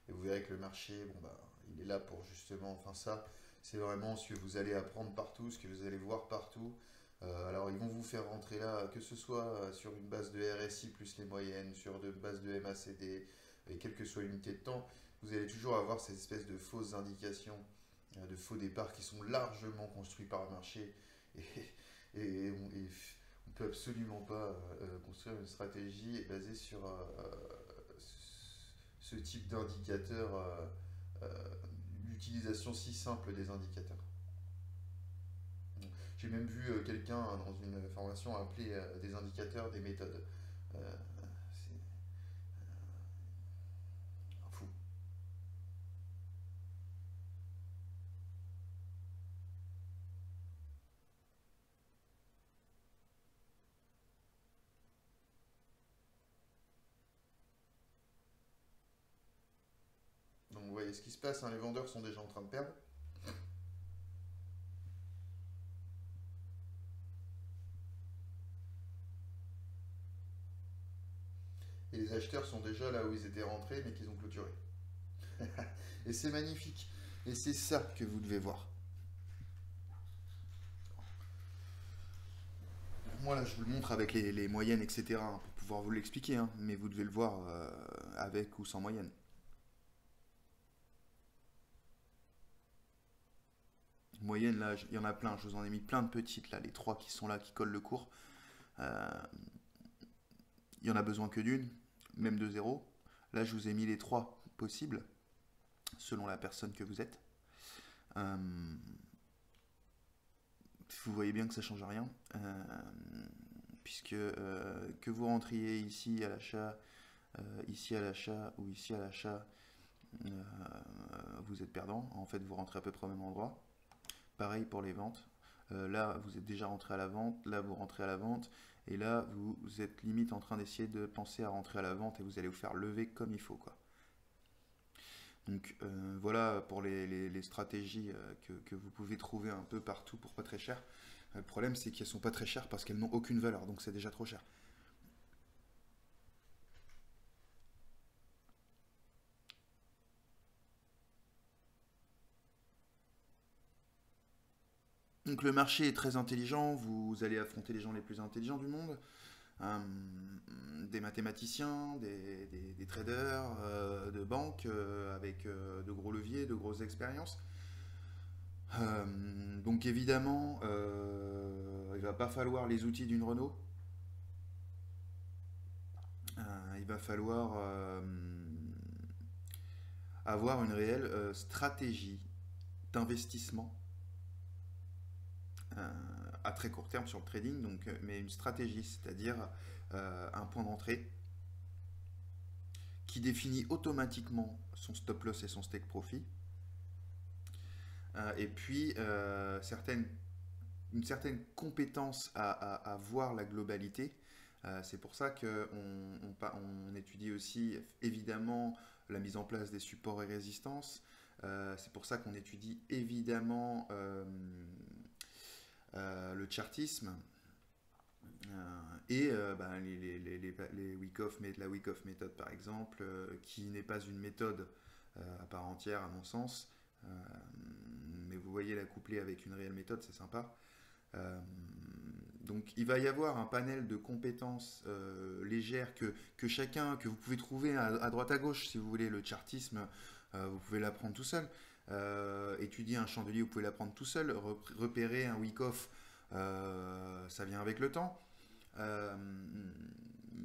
Et vous verrez que le marché, bon, bah, il est là pour justement, enfin ça, c'est vraiment ce que vous allez apprendre partout, ce que vous allez voir partout. Alors ils vont vous faire rentrer là, que ce soit sur une base de RSI plus les moyennes, sur une base de MACD, et quelle que soit l'unité de temps, vous allez toujours avoir cette espèce de fausses indications, de faux départs qui sont largement construits par le marché. Et, on ne peut absolument pas construire une stratégie basée sur ce type d'indicateur, l'utilisation si simple des indicateurs. J'ai même vu quelqu'un dans une formation appeler des indicateurs des méthodes. C'est fou. Donc vous voyez ce qui se passe, hein, les vendeurs sont déjà en train de perdre. Et les acheteurs sont déjà là où ils étaient rentrés, mais qu'ils ont clôturé. Et c'est magnifique. Et c'est ça que vous devez voir. Moi là, je vous le montre avec les moyennes, etc. hein, pour pouvoir vous l'expliquer, hein, mais vous devez le voir avec ou sans moyenne. Moyenne, là, il y en a plein. Je vous en ai mis plein de petites, là, les trois qui sont là, qui collent le cours. Euh, il y en a besoin que d'une, même de zéro. Là, je vous ai mis les trois possibles, selon la personne que vous êtes. Euh, vous voyez bien que ça change rien, puisque que vous rentriez ici à l'achat ou ici à l'achat, vous êtes perdant. En fait, vous rentrez à peu près au même endroit. Pareil pour les ventes. Là, vous êtes déjà rentré à la vente. Là, vous rentrez à la vente. Et là, vous êtes limite en train d'essayer de penser à rentrer à la vente et vous allez vous faire lever comme il faut, quoi. Donc voilà pour les stratégies que vous pouvez trouver un peu partout pour pas très cher. Le problème, c'est qu'elles sont pas très chères parce qu'elles n'ont aucune valeur, donc c'est déjà trop cher. Donc le marché est très intelligent, vous allez affronter les gens les plus intelligents du monde, euh, des mathématiciens, des traders, de banques avec de gros leviers, de grosses expériences. Donc évidemment, il va pas falloir les outils d'une Renault. Il va falloir avoir une réelle stratégie d'investissement euh, à très court terme sur le trading, donc, mais une stratégie, c'est-à-dire un point d'entrée qui définit automatiquement son stop loss et son stake profit, et puis une certaine compétence à voir la globalité. C'est pour ça qu'on étudie aussi évidemment la mise en place des supports et résistances. C'est pour ça qu'on étudie évidemment le chartisme et les la Wyckoff méthode par exemple, qui n'est pas une méthode à part entière à mon sens, mais vous voyez la coupler avec une réelle méthode, c'est sympa. Donc il va y avoir un panel de compétences légères que vous pouvez trouver à droite à gauche si vous voulez. Le chartisme, vous pouvez l'apprendre tout seul. Étudier un chandelier, vous pouvez l'apprendre tout seul. Repérer un Wyckoff, ça vient avec le temps.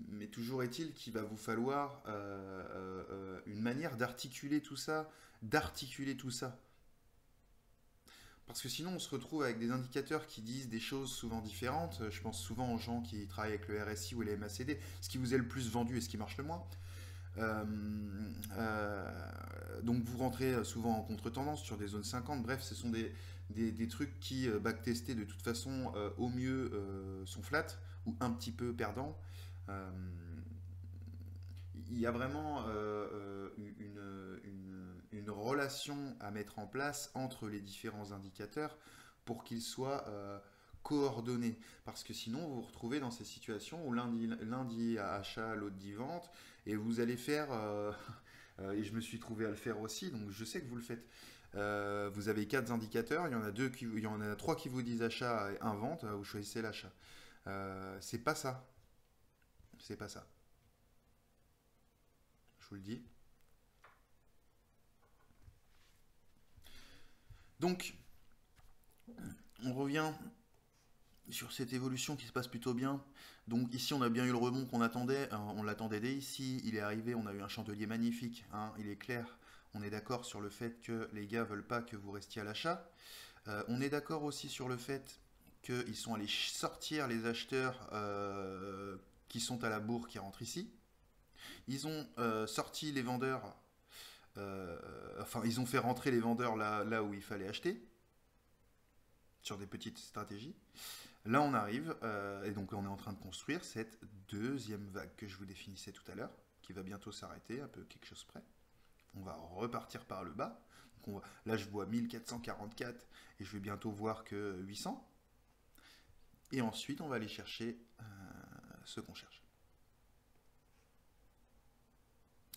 Mais toujours est-il qu'il va vous falloir une manière d'articuler tout ça, Parce que sinon, on se retrouve avec des indicateurs qui disent des choses souvent différentes. Je pense souvent aux gens qui travaillent avec le RSI ou les MACD, ce qui vous est le plus vendu et ce qui marche le moins. Euh, donc vous rentrez souvent en contre-tendance sur des zones 50. Bref, ce sont des trucs qui, backtestés de toute façon, au mieux sont flat ou un petit peu perdants. Euh, il y a vraiment une relation à mettre en place entre les différents indicateurs pour qu'ils soient coordonnés. Parce que sinon, vous vous retrouvez dans ces situations où l'un dit achat, l'autre dit vente, et vous allez faire, et je me suis trouvé à le faire aussi, donc je sais que vous le faites. Vous avez 4 indicateurs, il y en a 3 qui vous disent achat et 1 vente, vous choisissez l'achat. C'est pas ça. C'est pas ça. je vous le dis. Donc, on revient sur cette évolution qui se passe plutôt bien. Donc ici, on a bien eu le rebond qu'on attendait. On l'attendait dès ici. Il est arrivé, on a eu un chandelier magnifique. Hein, il est clair. On est d'accord sur le fait que les gars veulent pas que vous restiez à l'achat. On est d'accord aussi sur le fait qu'ils sont allés sortir les acheteurs qui sont à la bourre qui rentrent ici. Ils ont sorti les vendeurs, enfin ils ont fait rentrer les vendeurs là où il fallait acheter, sur des petites stratégies. Là on arrive, et donc on est en train de construire cette deuxième vague que je vous définissais tout à l'heure, qui va bientôt s'arrêter, un peu quelque chose près. On va repartir par le bas. Donc là je vois 1444 et je vais bientôt voir que 800. Et ensuite on va aller chercher ce qu'on cherche.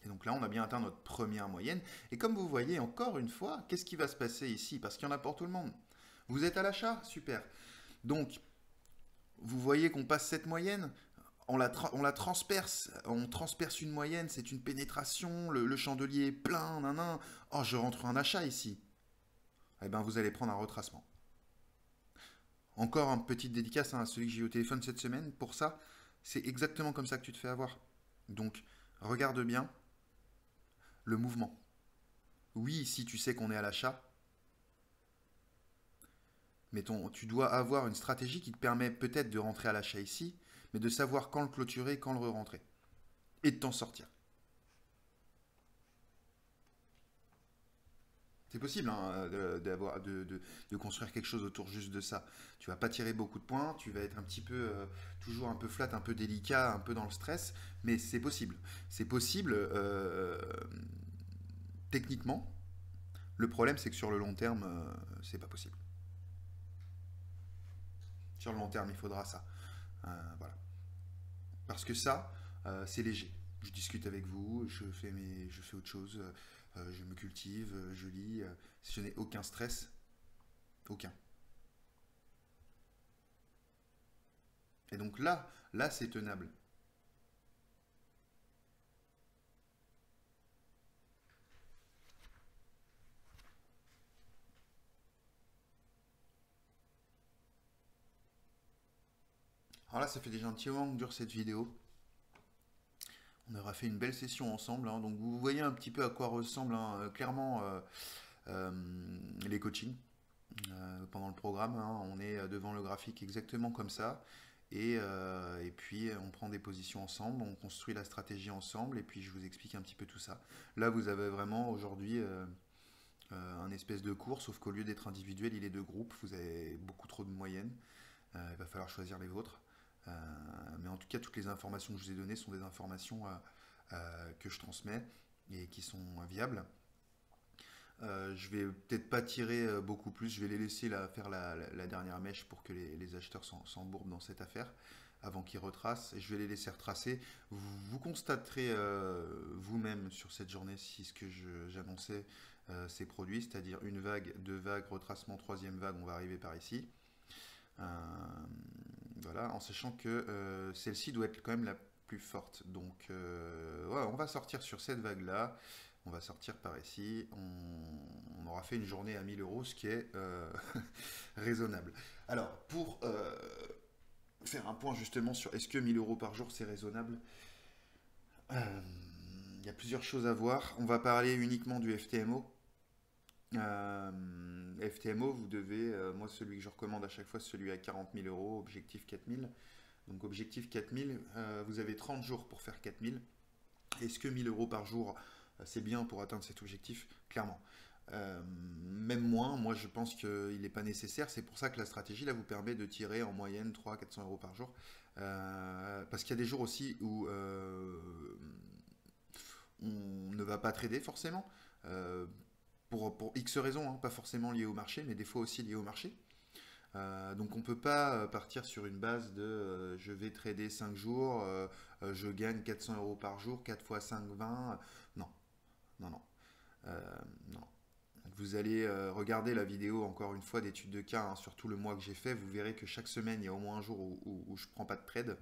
Et donc là, on a bien atteint notre première moyenne. Et comme vous voyez, encore une fois, qu'est-ce qui va se passer ici? Parce qu'il y en a pour tout le monde. Vous êtes à l'achat? Super. Donc, vous voyez qu'on passe cette moyenne, on la transperce, on transperce une moyenne, c'est une pénétration, le chandelier est plein, nanan. Oh, je rentre un achat ici. Eh bien, vous allez prendre un retracement. Encore une petite dédicace à celui que j'ai eu au téléphone cette semaine. Pour ça, c'est exactement comme ça que tu te fais avoir. Donc, regarde bien le mouvement. Oui, ici, tu sais qu'on est à l'achat, mais tu dois avoir une stratégie qui te permet peut-être de rentrer à l'achat ici, mais de savoir quand le clôturer, quand le re-rentrer, et de t'en sortir. C'est possible hein, de construire quelque chose autour juste de ça. Tu vas pas tirer beaucoup de points, tu vas être un petit peu, toujours un peu flat, un peu délicat, un peu dans le stress, mais c'est possible. C'est possible techniquement. Le problème, c'est que sur le long terme, c'est pas possible. Sur le long terme, il faudra ça. Voilà. Parce que ça, c'est léger. Je discute avec vous, je fais autre chose, je me cultive, je lis. Je n'ai aucun stress. Aucun. Et donc là, c'est tenable. Alors là, ça fait déjà un petit moment que dure cette vidéo. On aura fait une belle session ensemble. Hein. Donc vous voyez un petit peu à quoi ressemblent hein, clairement les coachings pendant le programme. Hein. On est devant le graphique exactement comme ça. Et puis on prend des positions ensemble, on construit la stratégie ensemble et puis je vous explique un petit peu tout ça. Là vous avez vraiment aujourd'hui un espèce de cours, sauf qu'au lieu d'être individuel, il est de groupe. Vous avez beaucoup trop de moyennes. Il va falloir choisir les vôtres. Mais en tout cas, toutes les informations que je vous ai données sont des informations que je transmets et qui sont viables. Je vais peut-être pas tirer beaucoup plus, je vais les laisser faire la dernière mèche pour que les acheteurs s'embourbent dans cette affaire avant qu'ils retracent et je vais les laisser retracer. Vous constaterez vous-même sur cette journée si ce que j'annonçais s'est produit, c'est-à-dire une vague, deux vagues, retracement, troisième vague, on va arriver par ici. Voilà, en sachant que celle-ci doit être quand même la plus forte. Donc ouais, on va sortir sur cette vague-là. On va sortir par ici. On aura fait une journée à 1000 euros, ce qui est raisonnable. Alors, pour faire un point justement sur est-ce que 1000 euros par jour c'est raisonnable, il y a plusieurs choses à voir. On va parler uniquement du FTMO. FTMO, vous devez, moi celui que je recommande à chaque fois, c'est celui à 40 000 euros, objectif 4000. Donc objectif 4000, vous avez 30 jours pour faire 4000. Est-ce que 1000 euros par jour, c'est bien pour atteindre cet objectif? Clairement. Même moins, moi je pense qu'il n'est pas nécessaire. C'est pour ça que la stratégie là vous permet de tirer en moyenne 300-400 euros par jour. Parce qu'il y a des jours aussi où on ne va pas trader forcément. Pour X raisons, hein, pas forcément liées au marché, mais des fois aussi liées au marché. Donc on ne peut pas partir sur une base de je vais trader 5 jours, je gagne 400 euros par jour, 4 fois 5, 20. Non, non, non. Non. Vous allez regarder la vidéo encore une fois d'études de cas hein, sur tout le mois que j'ai fait. Vous verrez que chaque semaine, il y a au moins un jour où je ne prends pas de trade.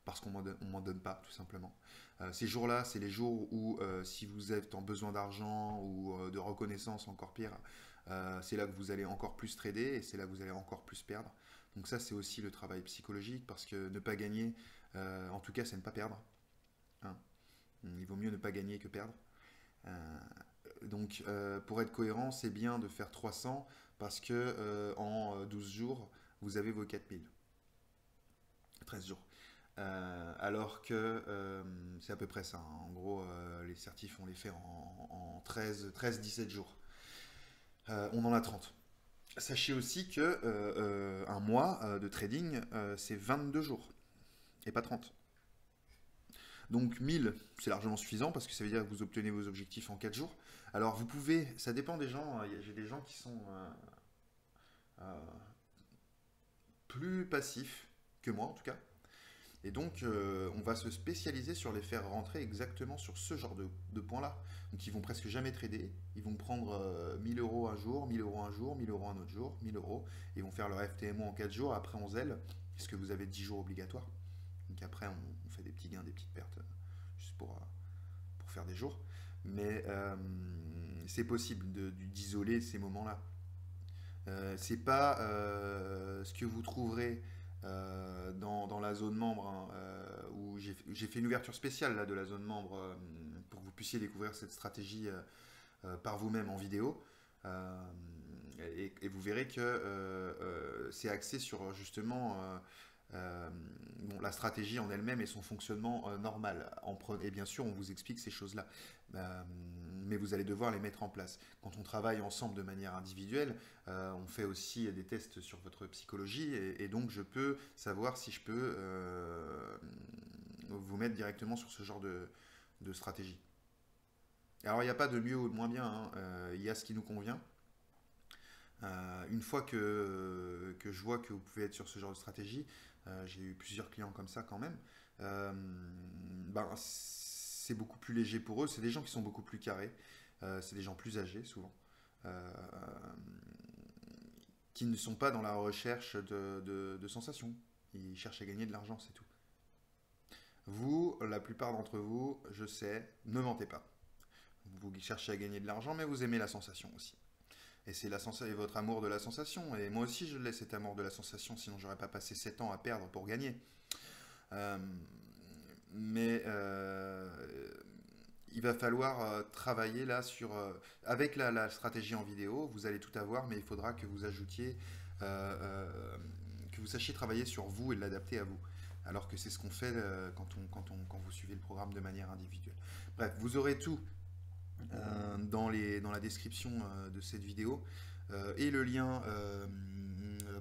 parce qu'on m'en donne pas, tout simplement. Ces jours-là, c'est les jours où, si vous êtes en besoin d'argent ou de reconnaissance, encore pire, c'est là que vous allez encore plus trader et c'est là que vous allez encore plus perdre. Donc ça, c'est aussi le travail psychologique, parce que ne pas gagner, en tout cas, c'est ne pas perdre. Hein. Il vaut mieux ne pas gagner que perdre. Donc, pour être cohérent, c'est bien de faire 300 parce que en 12 jours, vous avez vos 4000. 13 jours. Alors que c'est à peu près ça. Hein. En gros, les certifs, on les fait en 13-17 jours. On en a 30. Sachez aussi que un mois de trading, c'est 22 jours et pas 30. Donc 1000, c'est largement suffisant parce que ça veut dire que vous obtenez vos objectifs en 4 jours. Alors vous pouvez, ça dépend des gens, j'ai des gens qui sont euh, plus passifs que moi en tout cas. Et donc on va se spécialiser sur les faire rentrer exactement sur ce genre de points-là. Donc ils vont presque jamais trader, ils vont prendre 1000 euros un jour, 1000 euros un jour, 1000 euros un autre jour, 1000 euros, et ils vont faire leur FTMO en 4 jours, après on zèle, puisque vous avez 10 jours obligatoires. Donc après on fait des petits gains, des petites pertes, juste pour faire des jours. Mais c'est possible d'isoler ces moments-là. C'est pas ce que vous trouverez dans la zone membre, hein, où j'ai fait une ouverture spéciale là, de la zone membre pour que vous puissiez découvrir cette stratégie par vous-même en vidéo. Et vous verrez que c'est axé sur justement bon, la stratégie en elle-même et son fonctionnement normal. Et bien sûr, on vous explique ces choses-là. Mais vous allez devoir les mettre en place. Quand on travaille ensemble de manière individuelle, on fait aussi des tests sur votre psychologie et donc je peux savoir si je peux vous mettre directement sur ce genre de stratégie. Alors il n'y a pas de mieux ou de moins bien, hein. Il y a ce qui nous convient. Une fois que je vois que vous pouvez être sur ce genre de stratégie, j'ai eu plusieurs clients comme ça quand même, ben, c'est beaucoup plus léger pour eux. C'est des gens qui sont beaucoup plus carrés, c'est des gens plus âgés souvent, qui ne sont pas dans la recherche de sensations. Ils cherchent à gagner de l'argent, c'est tout. Vous, la plupart d'entre vous, je sais, ne mentez pas. Vous cherchez à gagner de l'argent, mais vous aimez la sensation aussi. Et c'est votre amour de la sensation. Et moi aussi, je l'ai, cet amour de la sensation, sinon j'aurais pas passé 7 ans à perdre pour gagner. Mais il va falloir travailler là sur... avec la stratégie en vidéo, vous allez tout avoir, mais il faudra que vous ajoutiez... que vous sachiez travailler sur vous et l'adapter à vous. Alors que c'est ce qu'on fait quand vous suivez le programme de manière individuelle. Bref, vous aurez tout dans la description de cette vidéo et le lien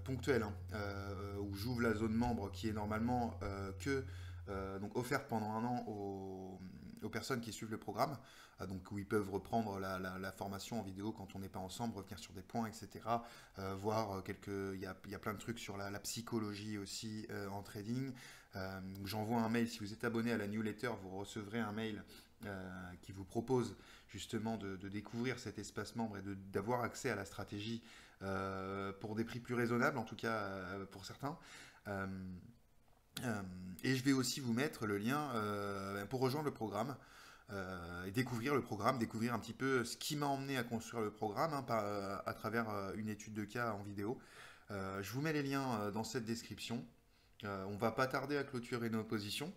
ponctuel, hein, où j'ouvre la zone membre qui est normalement donc offerte pendant un an aux personnes qui suivent le programme, donc où ils peuvent reprendre la formation en vidéo quand on n'est pas ensemble, revenir sur des points, etc. Voir il y a plein de trucs sur la psychologie aussi en trading. J'envoie un mail, si vous êtes abonné à la newsletter, vous recevrez un mail qui vous propose justement de découvrir cet espace membre et d'avoir accès à la stratégie pour des prix plus raisonnables, en tout cas pour certains. Et je vais aussi vous mettre le lien pour rejoindre le programme et découvrir le programme, découvrir un petit peu ce qui m'a emmené à construire le programme, hein, à travers une étude de cas en vidéo. Je vous mets les liens dans cette description. On va pas tarder à clôturer nos positions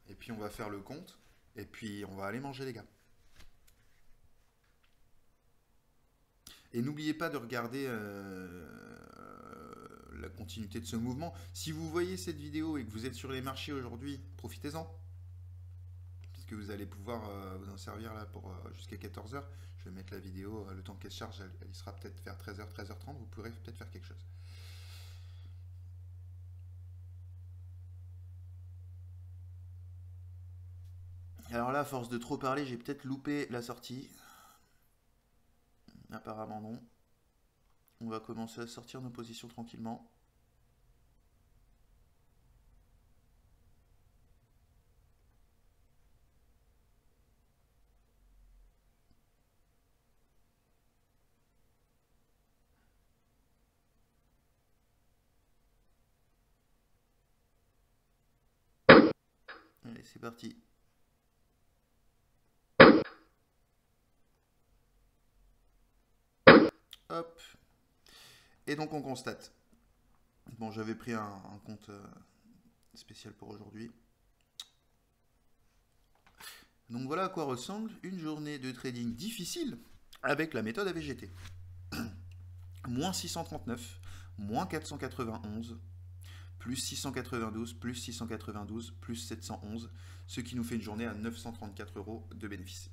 et puis on va faire le compte et puis on va aller manger les gars. Et n'oubliez pas de regarder la continuité de ce mouvement. Si vous voyez cette vidéo et que vous êtes sur les marchés aujourd'hui, profitez-en. Puisque vous allez pouvoir vous en servir là pour jusqu'à 14h. Je vais mettre la vidéo, le temps qu'elle charge, elle y sera peut-être vers 13h, 13h30. Vous pourrez peut-être faire quelque chose. Alors là, à force de trop parler, j'ai peut-être loupé la sortie. Apparemment non. On va commencer à sortir nos positions tranquillement. Allez, c'est parti. Hop. Et donc on constate. Bon, j'avais pris un compte spécial pour aujourd'hui. Donc voilà à quoi ressemble une journée de trading difficile avec la méthode AVGT. Moins 639, moins 491, plus 692, plus 692, plus 711, ce qui nous fait une journée à 934 € de bénéfice.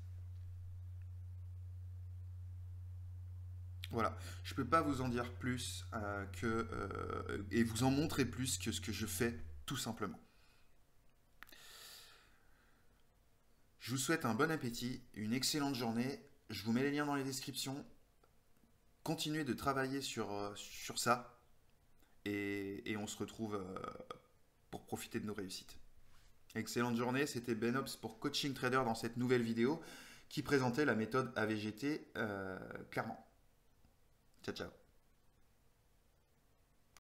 Voilà, je ne peux pas vous en dire plus et vous en montrer plus que ce que je fais, tout simplement. Je vous souhaite un bon appétit, une excellente journée. Je vous mets les liens dans les descriptions. Continuez de travailler sur ça et on se retrouve pour profiter de nos réussites. Excellente journée, c'était Benops pour Coaching Trader dans cette nouvelle vidéo qui présentait la méthode AVGT clairement. Ciao, ciao.